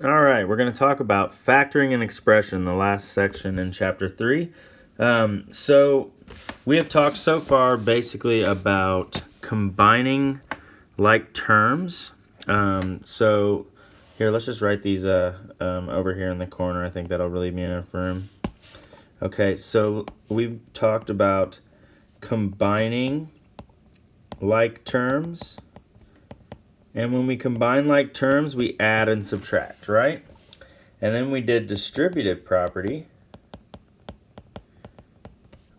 All right, we're going to talk about factoring an expression, the last section in chapter 3. So we have talked so far basically about combining like terms. So here, let's just write these over here in the corner. I think that'll relieve me enough room. Okay, so we've talked about combining like terms. And when we combine like terms, we add and subtract, right? And then we did distributive property,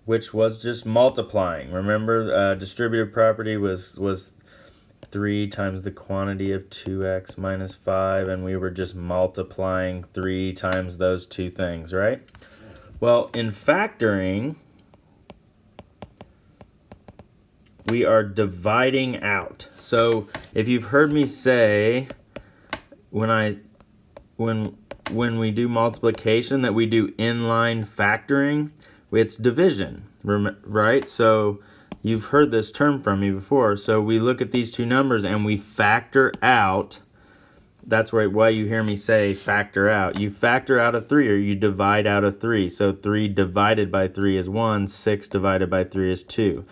which was just multiplying. Remember, distributive property was 3 times the quantity of 2x minus 5, and we were just multiplying 3 times those two things, right? Well, in factoring, we are dividing out. So if you've heard me say when we do multiplication that we do inline factoring, it's division, right? So you've heard this term from me before. So we look at these two numbers and we factor out. That's right, why you hear me say factor out. You factor out a 3 or you divide out a 3. So 3 divided by 3 is 1, 6 divided by 3 is 2.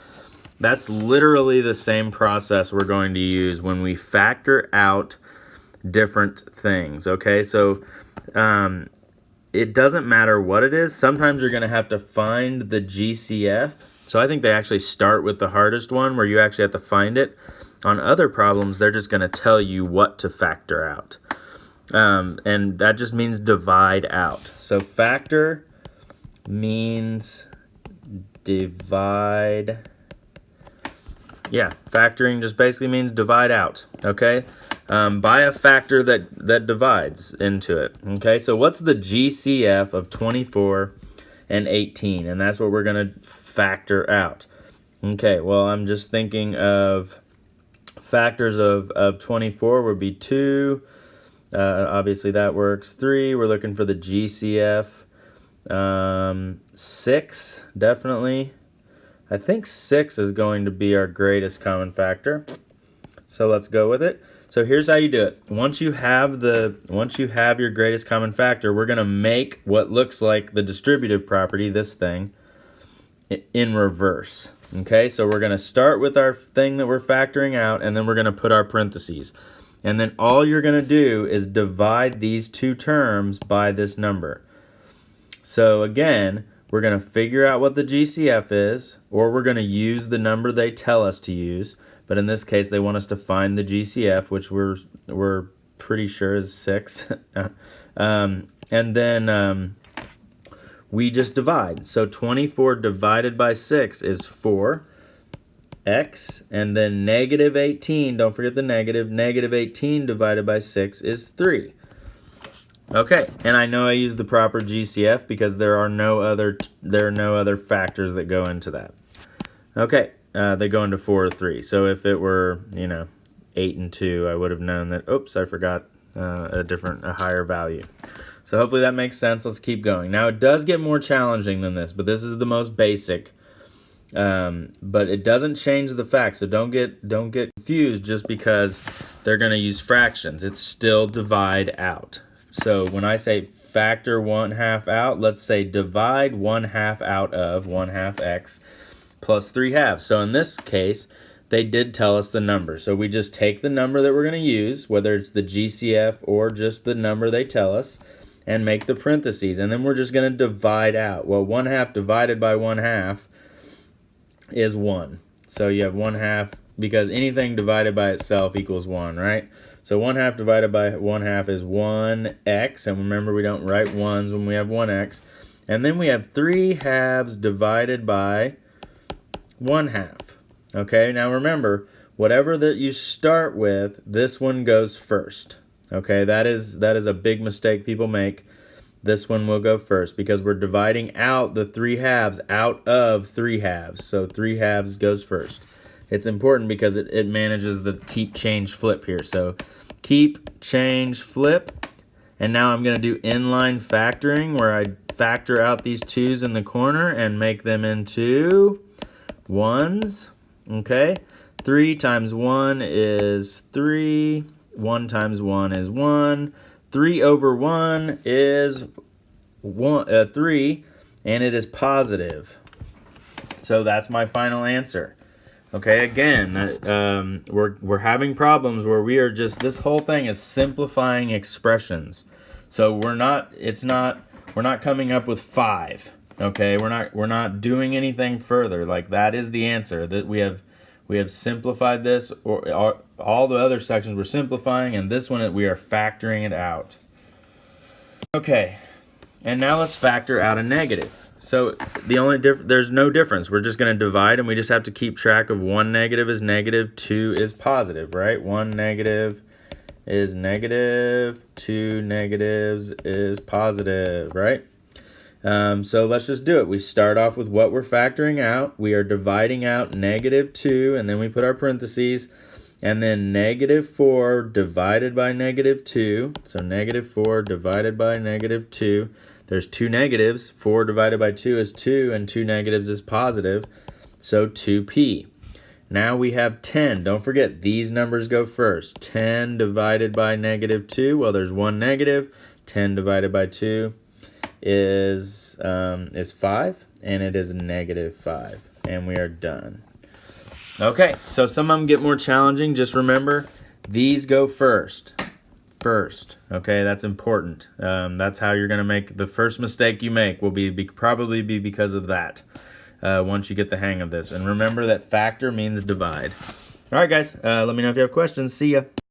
That's literally the same process we're going to use when we factor out different things, okay? So it doesn't matter what it is. Sometimes you're going to have to find the GCF. So I think they actually start with the hardest one where you actually have to find it. On other problems, they're just going to tell you what to factor out. And that just means divide out. So factor means divide. Yeah, factoring just basically means divide out, okay? By a factor that divides into it, okay? So what's the GCF of 24 and 18? And that's what we're going to factor out. Okay, well, I'm just thinking of factors of 24 would be 2. Obviously, that works. 3, we're looking for the GCF. 6, definitely. I think 6 is going to be our greatest common factor. So let's go with it. So here's how you do it. Once you have your greatest common factor, we're going to make what looks like the distributive property, this thing, in reverse. Okay? So we're going to start with our thing that we're factoring out, and then we're going to put our parentheses. And then all you're going to do is divide these two terms by this number. So again, we're going to figure out what the GCF is, or we're going to use the number they tell us to use. But in this case, they want us to find the GCF, which we're pretty sure is 6. And then we just divide. So 24 divided by 6 is 4x. And then negative 18, don't forget the negative. Negative 18 divided by 6 is 3. Okay, and I know I use the proper GCF because there are no other factors that go into that. Okay, they go into 4 or 3. So if it were, 8 and 2, I would have known that, oops, I forgot a higher value. So hopefully that makes sense. Let's keep going. Now it does get more challenging than this, but this is the most basic. But it doesn't change the facts, so don't get confused just because they're going to use fractions. It's still divide out. So when I say factor 1/2 out, let's say divide 1/2 out of 1/2 x plus 3/2. So in this case, they did tell us the number. So we just take the number that we're going to use, whether it's the GCF or just the number they tell us, and make the parentheses. And then we're just going to divide out. Well, 1/2 divided by 1/2 is 1. So you have 1/2, because anything divided by itself equals 1, right? So 1/2 divided by 1/2 is 1x, and remember we don't write ones when we have 1x. And then we have 3/2 divided by 1/2. Okay, now remember, whatever that you start with, this one goes first. Okay, that is a big mistake people make. This one will go first because we're dividing out the 3/2 out of 3/2. So 3/2 goes first. It's important because it manages the keep, change, flip here. So keep, change, flip. And now I'm going to do inline factoring where I factor out these 2's in the corner and make them into 1's. Okay? 3 times 1 is 3. 1 times 1 is 1. 3 over 1 is 3, and it is positive. So that's my final answer. Okay, again, we're having problems where we are just, this whole thing is simplifying expressions. So we're not coming up with 5. Okay, we're not doing anything further. Like, that is the answer. That we have simplified this, or all the other sections we're simplifying, and this one we are factoring it out. Okay, and now let's factor out a negative. So there's no difference. We're just going to divide, and we just have to keep track of 1 negative is negative, 2 is positive, right? 1 negative is negative, 2 negatives is positive, right? So let's just do it. We start off with what we're factoring out. We are dividing out negative 2, and then we put our parentheses, and then negative 4 divided by negative 2. So negative 4 divided by negative 2. There's 2 negatives. 4 divided by 2 is 2, and 2 negatives is positive. So 2p. Now we have 10. Don't forget, these numbers go first. 10 divided by negative 2. Well, there's 1 negative. 10 divided by 2 is 5, and it is negative 5. And we are done. Okay, so some of them get more challenging. Just remember, these go first. Okay, that's important. That's how you're going to make the first mistake you make will probably be because of that. Once you get the hang of this, and remember that factor means divide. All right, guys. Let me know if you have questions. See ya.